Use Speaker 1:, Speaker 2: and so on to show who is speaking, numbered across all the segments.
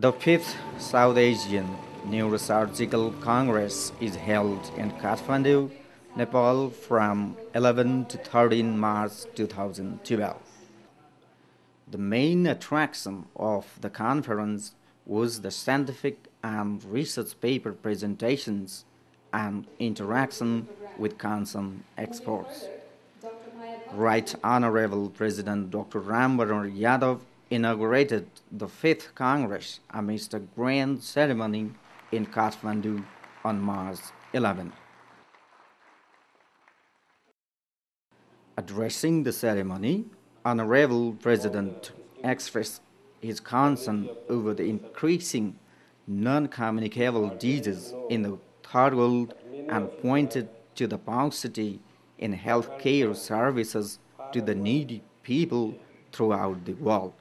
Speaker 1: The fifth South Asian Neurosurgical Congress is held in Kathmandu, Nepal from 11 to 13 March 2012. The main attraction of the conference was the scientific and research paper presentations and interaction with concerned experts. Right Honorable President Dr. Ram Varan Yadav inaugurated the fifth Congress amidst a grand ceremony in Kathmandu on March 11. Addressing the ceremony, Honorable President expressed his concern over the increasing non-communicable diseases in the third world and pointed to the paucity in healthcare services to the needy people throughout the world.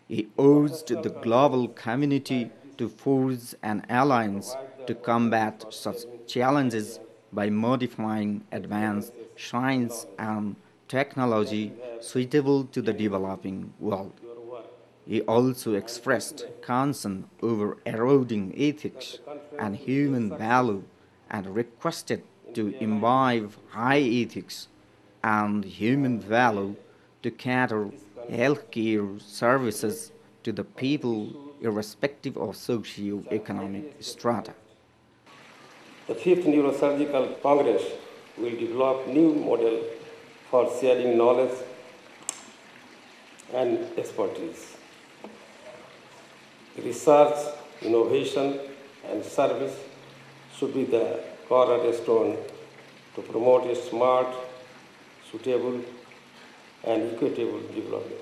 Speaker 1: He urged the global community to forge an alliance to combat such challenges by modifying advanced science and technology suitable to the developing world. He also expressed concern over eroding ethics and human value and requested to imbibe high ethics and human value to cater healthcare services to the people irrespective of socio-economic strata.
Speaker 2: The fifth Neurosurgical Congress will develop new model for sharing knowledge and expertise. Research, innovation, and service should be the cornerstone to promote a smart, suitable, and equitable development.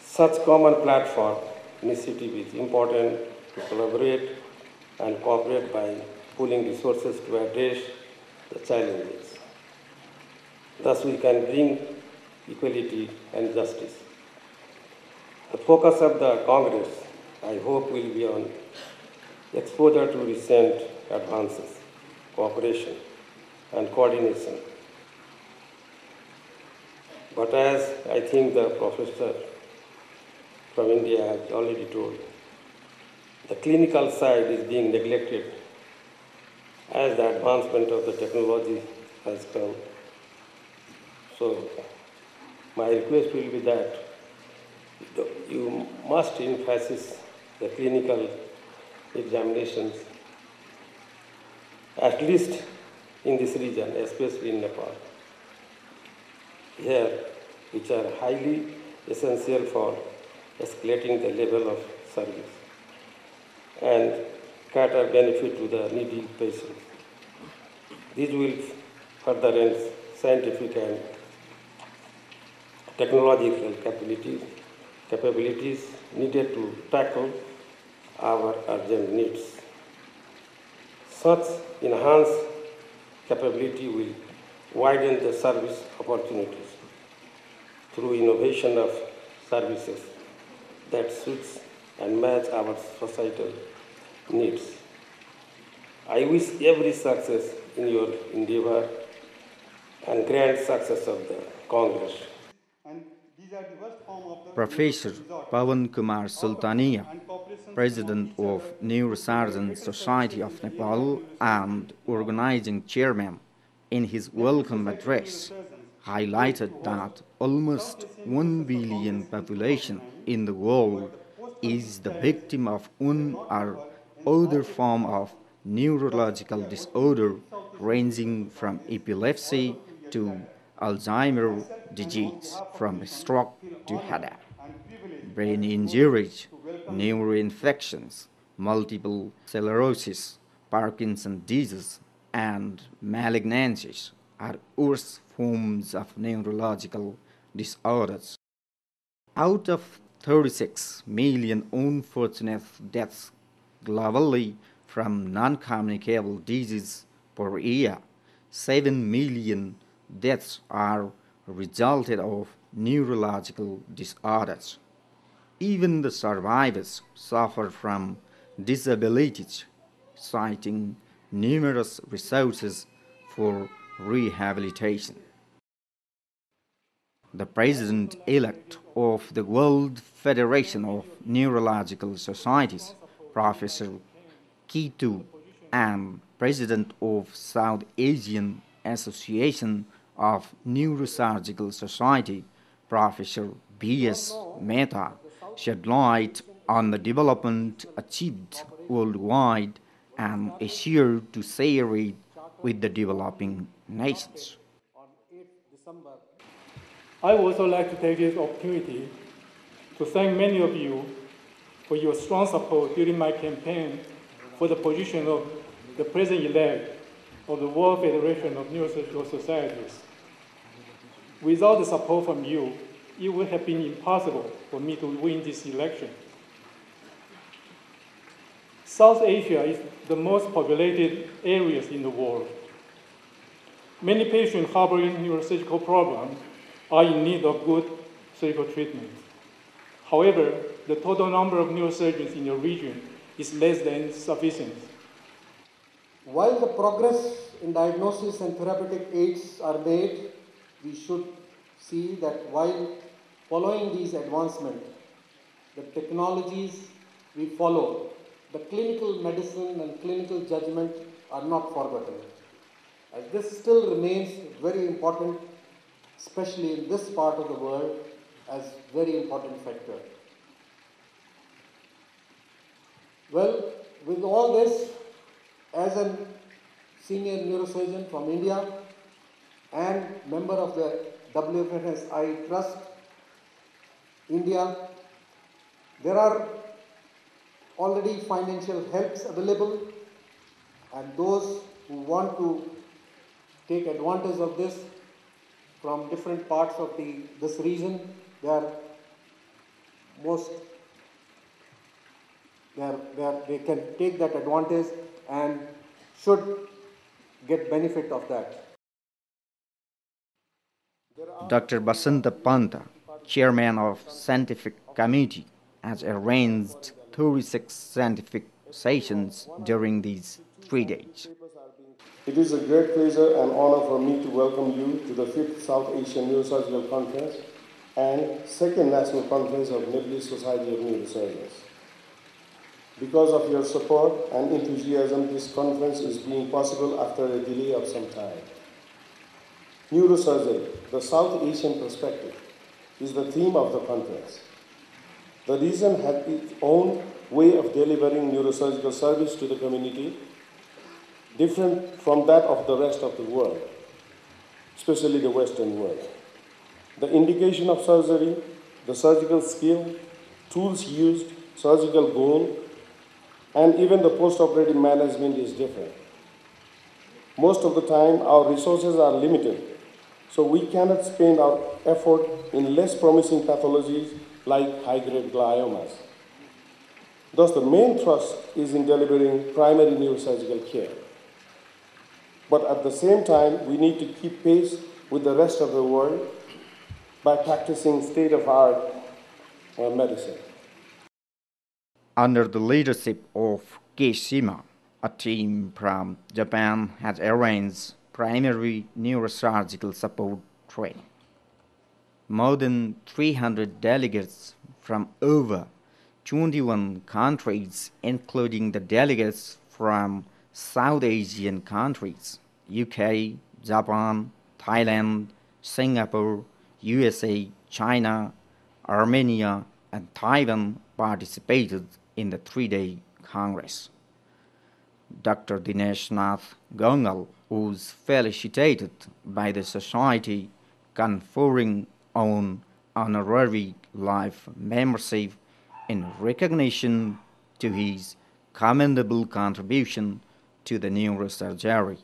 Speaker 2: Such common platform initiative is important to collaborate and cooperate by pooling resources to address the challenges. Thus, we can bring equality and justice. The focus of the Congress, I hope, will be on exposure to recent advances, cooperation, and coordination. But as I think the professor from India has already told, the clinical side is being neglected as the advancement of the technology has come. So my request will be that you must emphasize the clinical examinations, at least in this region, especially in Nepal, here, which are highly essential for escalating the level of service and cater benefit to the needy patients. These will further enhance scientific and technological capabilities needed to tackle our urgent needs. Such enhanced capability will widen the service opportunities through innovation of services that suits and match our societal needs. I wish every success in your endeavor and grand success of the Congress.
Speaker 1: Professor Pawan Kumar Sultania, President of Neurosurgeon Society of Nepal and organizing chairman, in his welcome address, highlighted that almost 1 billion population in the world is the victim of one or other form of neurological disorder ranging from epilepsy to Alzheimer's disease, from stroke to headache, brain injuries, neuroinfections, multiple sclerosis, Parkinson's disease, and malignancies are worse forms of neurological disorders. Out of 36 million unfortunate deaths globally from non-communicable diseases per year, 7 million deaths are resulted of neurological disorders. Even the survivors suffer from disabilities, citing numerous resources for rehabilitation. the president-elect of the World Federation of Neurological Societies, Professor Kitu, and president of South Asian Association of Neurosurgical Society, Professor B.S. Mehta, shed light on the development achieved worldwide and assured to share it with the developing nations.
Speaker 3: I would also like to take this opportunity to thank many of you for your strong support during my campaign for the position of the President-elect of the World Federation of Neurosurgical Societies. Without the support from you, it would have been impossible for me to win this election. South Asia is the most populated areas in the world. Many patients harboring neurosurgical problems are in need of good surgical treatment. However, the total number of neurosurgeons in the region is less than sufficient.
Speaker 4: While the progress in diagnosis and therapeutic aids are made, we should see that while following these advancements, the technologies we follow, the clinical medicine and clinical judgment are not forgotten. As this still remains very important, especially in this part of the world, as very important factor. Well, with all this, as a senior neurosurgeon from India and member of the WFNS I Trust India, there are already financial helps available, and those who want to take advantage of this from different parts of this region, they can take that advantage and should get benefit of that.
Speaker 1: Dr. Basanta Panta, chairman of Scientific Committee, has arranged 36 scientific sessions during these 3 days.
Speaker 2: It is a great pleasure and honor for me to welcome you to the 5th South Asian Neurosurgical Conference and 2nd National Conference of Nepalese Society of Neurosurgeons. Because of your support and enthusiasm, this conference is being possible after a delay of some time. Neurosurgery, the South Asian perspective, is the theme of the conference. The region has its own way of delivering neurosurgical service to the community, different from that of the rest of the world, especially the Western world. The indication of surgery, the surgical skill, tools used, surgical goal, and even the post-operative management is different. Most of the time, our resources are limited, so we cannot spend our effort in less promising pathologies like high-grade gliomas. Thus, the main thrust is in delivering primary neurosurgical care. But at the same time, we need to keep pace with the rest of the world by practicing state-of-the-art medicine.
Speaker 1: Under the leadership of Keshima, a team from Japan has arranged primary neurosurgical support training. More than 300 delegates from over 21 countries, including the delegates from South Asian countries, UK, Japan, Thailand, Singapore, USA, China, Armenia, and Taiwan participated in the 3-day Congress. Dr. Dinesh Nath Gongal was felicitated by the Society, conferring on honorary life membership in recognition to his commendable contribution to the neurosurgery.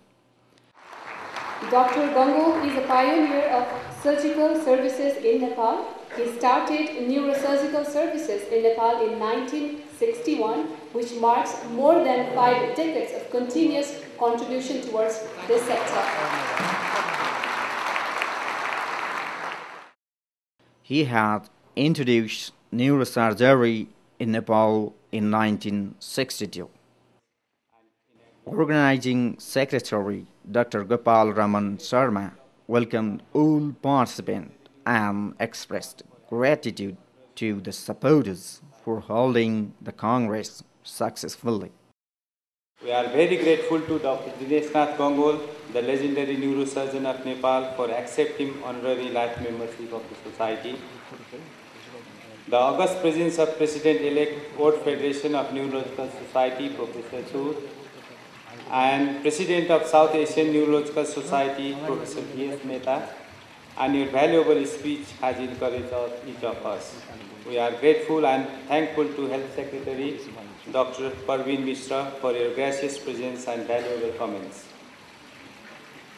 Speaker 5: Dr. Gongal is a pioneer of surgical services in Nepal. He started neurosurgical services in Nepal in 1961, which marks more than 5 decades of continuous contribution towards this sector.
Speaker 1: He had introduced neurosurgery in Nepal in 1962. Organizing Secretary Dr. Gopal Raman Sharma welcomed all participants and expressed gratitude to the supporters for holding the Congress successfully.
Speaker 6: We are very grateful to Dr. Dinesh Nath Gongol, the legendary neurosurgeon of Nepal, for accepting honorary life membership of the society. The august presence of President-elect World Federation of Neurological Society, Professor Sood, and President of South Asian Neurological Society, Professor V.S. Mehta, and your valuable speech has encouraged each of us. We are grateful and thankful to Health Secretary Dr. Parveen Mishra for your gracious presence and valuable comments.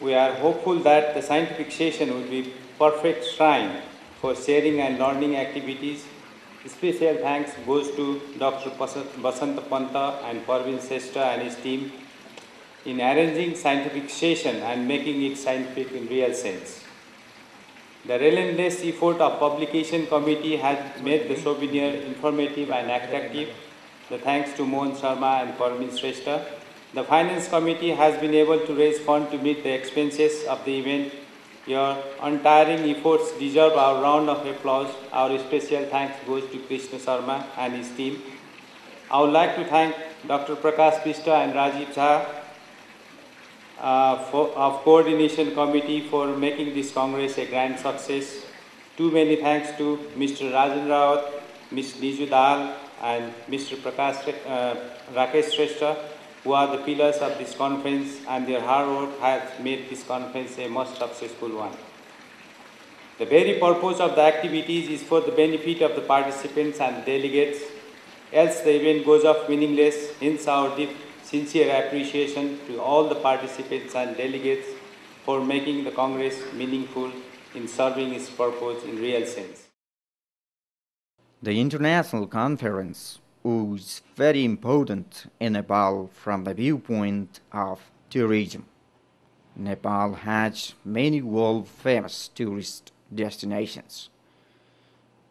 Speaker 6: We are hopeful that the scientific session will be perfect shrine for sharing and learning activities. Special thanks goes to Dr. Basant Panta and Parveen Seshta and his team in arranging scientific session and making it scientific in real sense. The relentless effort of publication committee has made the souvenir informative and attractive. The thanks to Mohan Sharma and Parveen Shrestha. The finance committee has been able to raise funds to meet the expenses of the event. Your untiring efforts deserve our round of applause. Our special thanks goes to Krishna Sharma and his team. I would like to thank Dr. Prakash Pista and Rajiv Jha of Coordination Committee for making this Congress a grand success. Too many thanks to Mr. Rajan Rawat, Ms. Niju Dal, and Mr. Rakesh Shrestha, who are the pillars of this conference, and their hard work has made this conference a most successful one. The very purpose of the activities is for the benefit of the participants and delegates, else the event goes off meaningless. Hence our deep, sincere appreciation to all the participants and delegates for making the Congress meaningful in serving its purpose in real sense.
Speaker 1: The international conference was very important in Nepal from the viewpoint of tourism. Nepal has many world-famous tourist destinations.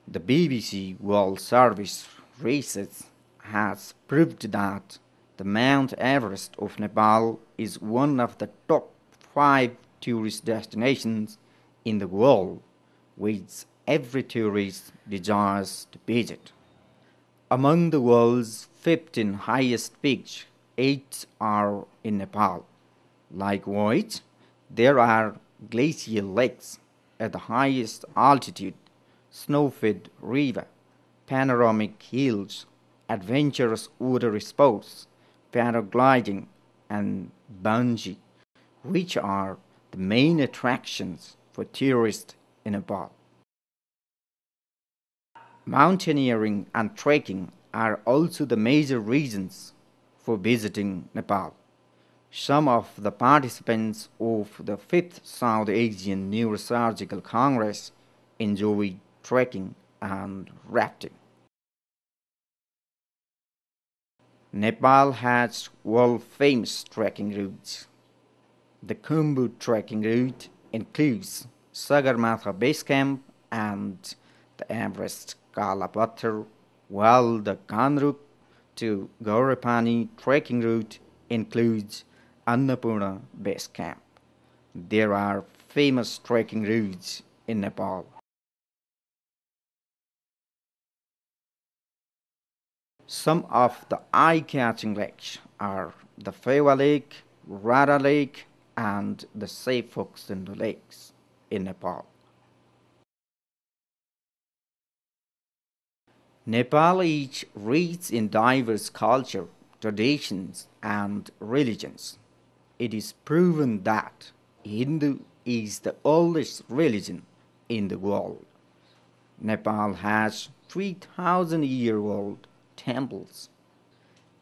Speaker 1: The BBC World Service research has proved that the Mount Everest of Nepal is one of the top 5 tourist destinations in the world, which every tourist desires to visit. Among the world's 15 highest peaks, 8 are in Nepal. Likewise, there are glacial lakes at the highest altitude, snow-fed river, panoramic hills, adventurous water sports, paragliding, and bungee, which are the main attractions for tourists in Nepal. Mountaineering and trekking are also the major reasons for visiting Nepal. Some of the participants of the 5th South Asian Neurosurgical Congress enjoy trekking and rafting. Nepal has world-famous trekking routes. The Khumbu trekking route includes Sagarmatha Base Camp and the Everest Kala Patthar, while the Kanruk to Gaurapani trekking route includes Annapurna Base Camp. There are famous trekking routes in Nepal. Some of the eye-catching lakes are the Phewa Lake, Rara Lake, and the Seiphoksundo lakes in Nepal. Nepal is rich in diverse culture, traditions, and religions. It is proven that Hindu is the oldest religion in the world. Nepal has 3,000-year-old temples,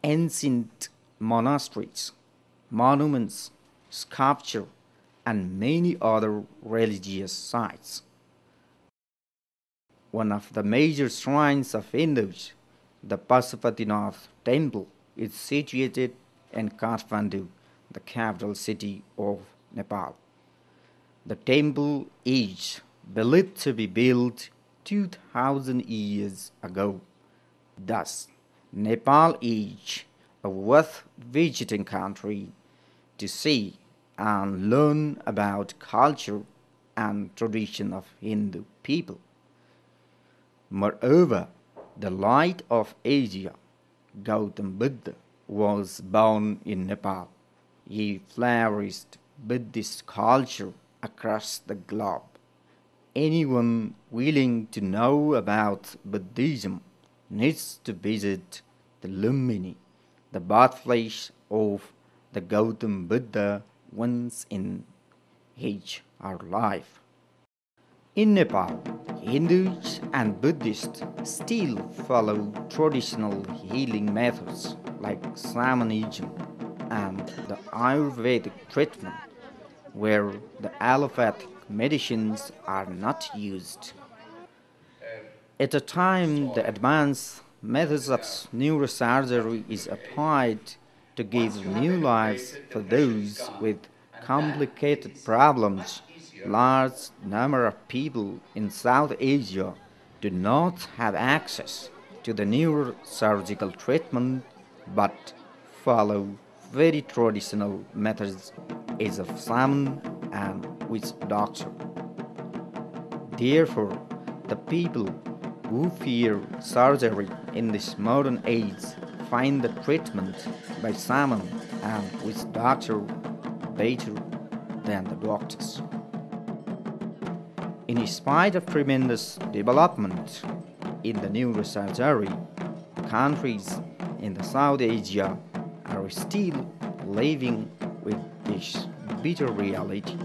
Speaker 1: ancient monasteries, monuments, sculpture, and many other religious sites. One of the major shrines of Hindus, the Pashupatinath Temple, is situated in Kathmandu, the capital city of Nepal. The temple is believed to be built 2,000 years ago. Thus, Nepal is a worth visiting country to see and learn about culture and tradition of Hindu people. people. Moreover, the light of Asia, Gautam Buddha, was born in Nepal. He flourished Buddhist culture across the globe. Anyone willing to know about Buddhism needs to visit the Lumbini, the birthplace of the Gautam Buddha, once in his or life. In Nepal, Hindus and Buddhists still follow traditional healing methods like shamanism and the Ayurvedic treatment, where the allopathic medicines are not used. At a time, the advanced methods of neurosurgery is applied to give new lives for those with complicated problems. Large number of people in South Asia do not have access to the neurosurgical treatment but follow very traditional methods as of shaman and witch doctor. Therefore, the people who fear surgery in this modern age find the treatment by shaman and witch doctor better than the doctors. In spite of tremendous development in the neurosurgery, countries in the South Asia are still living with this bitter reality.